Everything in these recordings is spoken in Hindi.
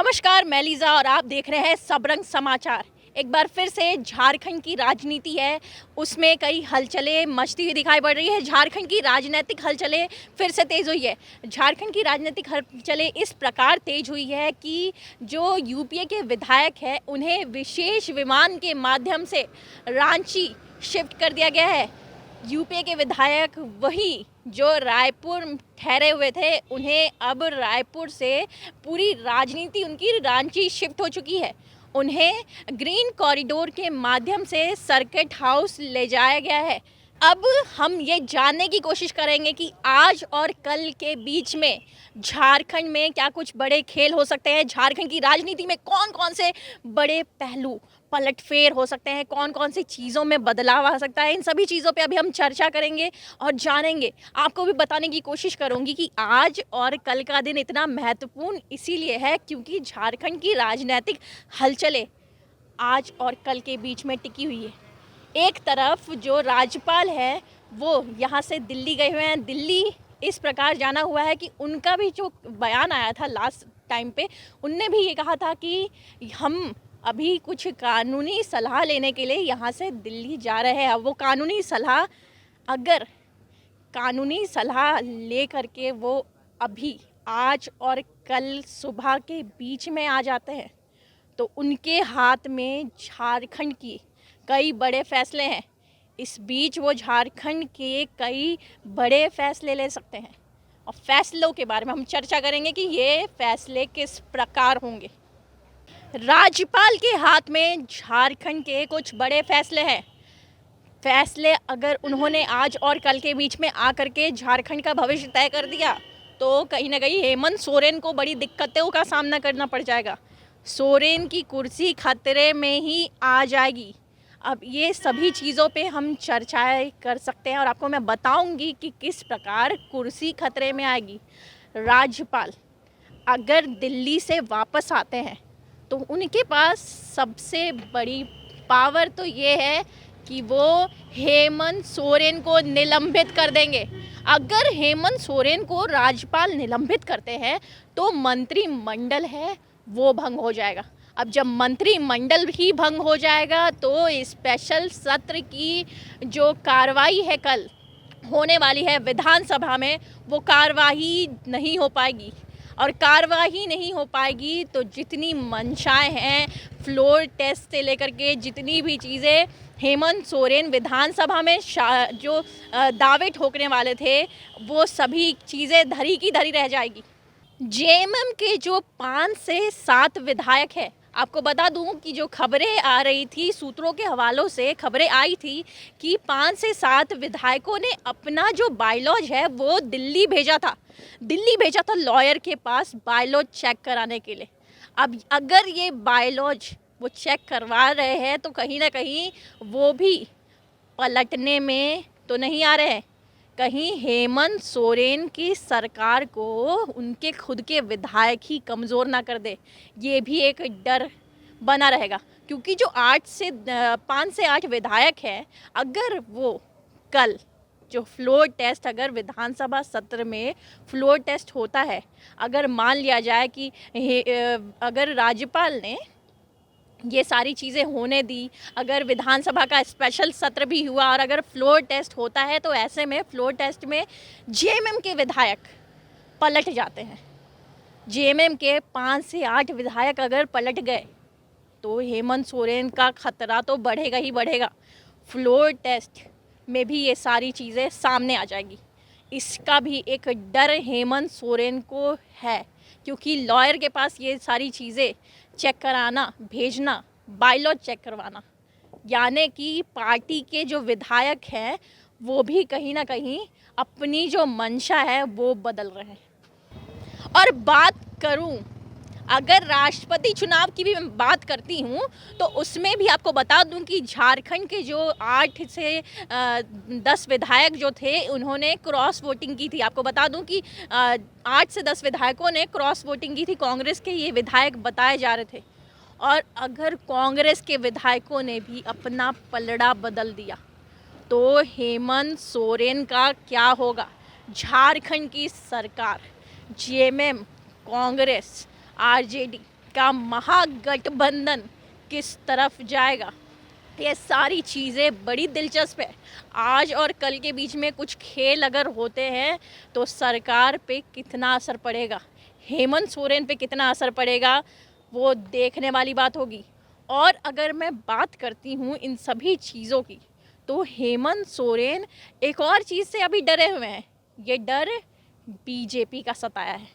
नमस्कार, मैं लीज़ा और आप देख रहे हैं सबरंग समाचार। एक बार फिर से झारखंड की राजनीति है, उसमें कई हलचलें मचती हुई दिखाई पड़ रही है। झारखंड की राजनीतिक हलचलें फिर से तेज़ हुई है। झारखंड की राजनीतिक हलचलें इस प्रकार तेज़ हुई है कि जो यूपीए के विधायक हैं, उन्हें विशेष विमान के माध्यम से रांची शिफ्ट कर दिया गया है। यूपीए के विधायक वही जो रायपुर ठहरे हुए थे, उन्हें अब रायपुर से पूरी राजनीति उनकी रांची शिफ्ट हो चुकी है। उन्हें ग्रीन कॉरिडोर के माध्यम से सर्किट हाउस ले जाया गया है। अब हम ये जानने की कोशिश करेंगे कि आज और कल के बीच में झारखंड में क्या कुछ बड़े खेल हो सकते हैं, झारखंड की राजनीति में कौन कौन से बड़े पहलू पलटफेर हो सकते हैं, कौन कौन सी चीज़ों में बदलाव आ सकता है। इन सभी चीज़ों पे अभी हम चर्चा करेंगे और जानेंगे। आपको भी बताने की कोशिश करूंगी कि आज और कल का दिन इतना महत्वपूर्ण इसीलिए है क्योंकि झारखंड की राजनीतिक हलचलें आज और कल के बीच में टिकी हुई है। एक तरफ जो राज्यपाल है वो यहाँ से दिल्ली गए हुए हैं। दिल्ली इस प्रकार जाना हुआ है कि उनका भी जो बयान आया था लास्ट टाइम पे, उनने भी ये कहा था कि हम अभी कुछ कानूनी सलाह लेने के लिए यहाँ से दिल्ली जा रहे हैं। अब वो कानूनी सलाह ले करके वो अभी आज और कल सुबह के बीच में आ जाते हैं तो उनके हाथ में झारखंड की कई बड़े फैसले हैं। इस बीच वो झारखंड के कई बड़े फैसले ले सकते हैं और फैसलों के बारे में हम चर्चा करेंगे कि ये फैसले किस प्रकार होंगे। राज्यपाल के हाथ में झारखंड के कुछ बड़े फैसले हैं। फैसले अगर उन्होंने आज और कल के बीच में आकर के झारखंड का भविष्य तय कर दिया तो कहीं ना कहीं हेमंत सोरेन को बड़ी दिक्कतों का सामना करना पड़ जाएगा। सोरेन की कुर्सी खतरे में ही आ जाएगी। अब ये सभी चीज़ों पे हम चर्चाएं कर सकते हैं और आपको मैं बताऊंगी कि किस प्रकार कुर्सी खतरे में आएगी। राज्यपाल अगर दिल्ली से वापस आते हैं तो उनके पास सबसे बड़ी पावर तो ये है कि वो हेमंत सोरेन को निलंबित कर देंगे। अगर हेमंत सोरेन को राज्यपाल निलंबित करते हैं तो मंत्रिमंडल है वो भंग हो जाएगा। अब जब मंत्रिमंडल ही भंग हो जाएगा तो स्पेशल सत्र की जो कार्रवाई है कल होने वाली है विधानसभा में, वो कार्रवाई नहीं हो पाएगी। और कार्रवाई नहीं हो पाएगी तो जितनी मंशाएं हैं, फ्लोर टेस्ट से लेकर के जितनी भी चीज़ें हेमंत सोरेन विधानसभा में जो दावे ठोकने वाले थे, वो सभी चीज़ें धरी की धरी रह जाएगी। जेएमएम के जो 5 से 7 विधायक हैं, आपको बता दूं कि जो खबरें आ रही थी, सूत्रों के हवालों से खबरें आई थी कि 5 से 7 विधायकों ने अपना जो बायलॉज है वो दिल्ली भेजा था लॉयर के पास बायलॉज चेक कराने के लिए। अब अगर ये बायलॉज वो चेक करवा रहे हैं तो कहीं ना कहीं वो भी पलटने में तो नहीं आ रहे हैं। कहीं हेमंत सोरेन की सरकार को उनके खुद के विधायक ही कमज़ोर ना कर दे, ये भी एक डर बना रहेगा। क्योंकि जो 5 से 8 विधायक हैं, अगर वो कल जो फ्लोर टेस्ट, अगर विधानसभा सत्र में फ्लोर टेस्ट होता है, अगर मान लिया जाए कि अगर राज्यपाल ने ये सारी चीज़ें होने दी, अगर विधानसभा का स्पेशल सत्र भी हुआ और अगर फ्लोर टेस्ट होता है तो ऐसे में फ्लोर टेस्ट में जेएमएम के विधायक पलट जाते हैं। जेएमएम के 5 से 8 विधायक अगर पलट गए तो हेमंत सोरेन का खतरा तो बढ़ेगा ही बढ़ेगा। फ्लोर टेस्ट में भी ये सारी चीज़ें सामने आ जाएगी। इसका भी एक डर हेमंत सोरेन को है क्योंकि लॉयर के पास ये सारी चीज़ें चेक कराना, भेजना, बायलॉज चेक करवाना, यानी कि पार्टी के जो विधायक हैं वो भी कहीं ना कहीं अपनी जो मंशा है वो बदल रहे हैं। और बात करूं, अगर राष्ट्रपति चुनाव की भी मैं बात करती हूँ तो उसमें भी आपको बता दूं कि झारखंड के जो 8 से 10 विधायक जो थे उन्होंने क्रॉस वोटिंग की थी। आपको बता दूं कि 8 से 10 विधायकों ने क्रॉस वोटिंग की थी। कांग्रेस के ये विधायक बताए जा रहे थे। और अगर कांग्रेस के विधायकों ने भी अपना पलड़ा बदल दिया तो हेमंत सोरेन का क्या होगा। झारखंड की सरकार, जेएमएम, कांग्रेस, आरजेडी का महागठबंधन किस तरफ जाएगा, ये सारी चीज़ें बड़ी दिलचस्प है। आज और कल के बीच में कुछ खेल अगर होते हैं तो सरकार पे कितना असर पड़ेगा, हेमंत सोरेन पे कितना असर पड़ेगा, वो देखने वाली बात होगी। और अगर मैं बात करती हूँ इन सभी चीज़ों की, तो हेमंत सोरेन एक और चीज़ से अभी डरे हुए हैं। ये डर बीजेपी का सताया है।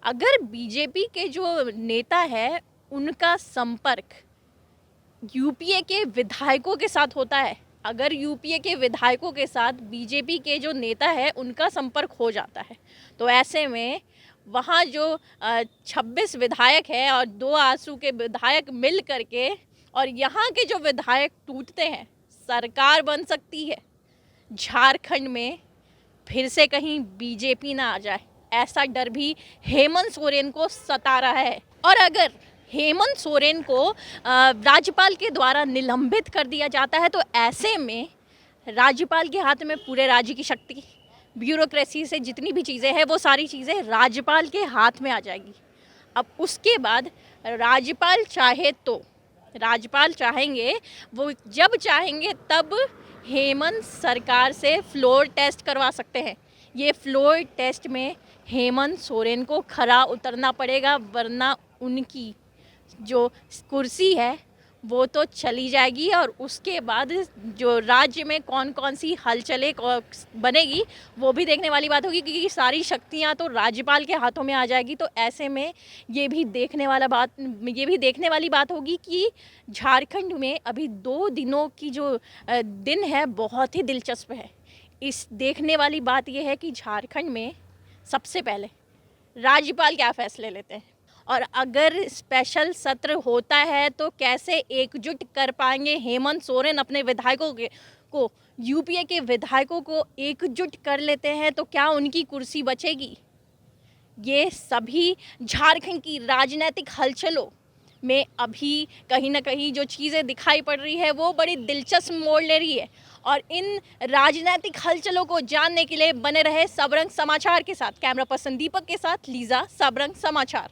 अगर बीजेपी के जो नेता है उनका संपर्क यूपीए के विधायकों के साथ होता है, अगर यूपीए के विधायकों के साथ बीजेपी के जो नेता है उनका संपर्क हो जाता है, तो ऐसे में वहाँ जो 26 विधायक है और 2 आजसू के विधायक मिल करके और यहाँ के जो विधायक टूटते हैं, सरकार बन सकती है। झारखंड में फिर से कहीं बीजेपी ना आ जाए, ऐसा डर भी हेमंत सोरेन को सता रहा है। और अगर हेमंत सोरेन को राज्यपाल के द्वारा निलंबित कर दिया जाता है, तो ऐसे में राज्यपाल के हाथ में पूरे राज्य की शक्ति, ब्यूरोक्रेसी से जितनी भी चीज़ें हैं वो सारी चीज़ें राज्यपाल के हाथ में आ जाएगी। अब उसके बाद राज्यपाल चाहे तो, राज्यपाल चाहेंगे, वो जब चाहेंगे तब हेमंत सरकार से फ्लोर टेस्ट करवा सकते हैं। ये फ्लोर टेस्ट में हेमंत सोरेन को खरा उतरना पड़ेगा, वरना उनकी जो कुर्सी है वो तो चली जाएगी। और उसके बाद जो राज्य में कौन कौन सी हलचलें बनेगी वो भी देखने वाली बात होगी, क्योंकि सारी शक्तियां तो राज्यपाल के हाथों में आ जाएगी। तो ऐसे में ये भी देखने वाली बात होगी कि झारखंड में अभी 2 दिनों की जो दिन है बहुत ही दिलचस्प है। इस देखने वाली बात ये है कि झारखंड में सबसे पहले राज्यपाल क्या फैसले लेते हैं, और अगर स्पेशल सत्र होता है तो कैसे एकजुट कर पाएंगे हेमंत सोरेन अपने विधायकों को, यूपीए के विधायकों को एकजुट कर लेते हैं तो क्या उनकी कुर्सी बचेगी। ये सभी झारखंड की राजनीतिक हलचलों में अभी कहीं ना कहीं जो चीज़ें दिखाई पड़ रही है वो बड़ी दिलचस्प मोड़ ले रही है। और इन राजनीतिक हलचलों को जानने के लिए बने रहे सबरंग समाचार के साथ। कैमरा पर्सन दीपक के साथ लीजा, सबरंग समाचार।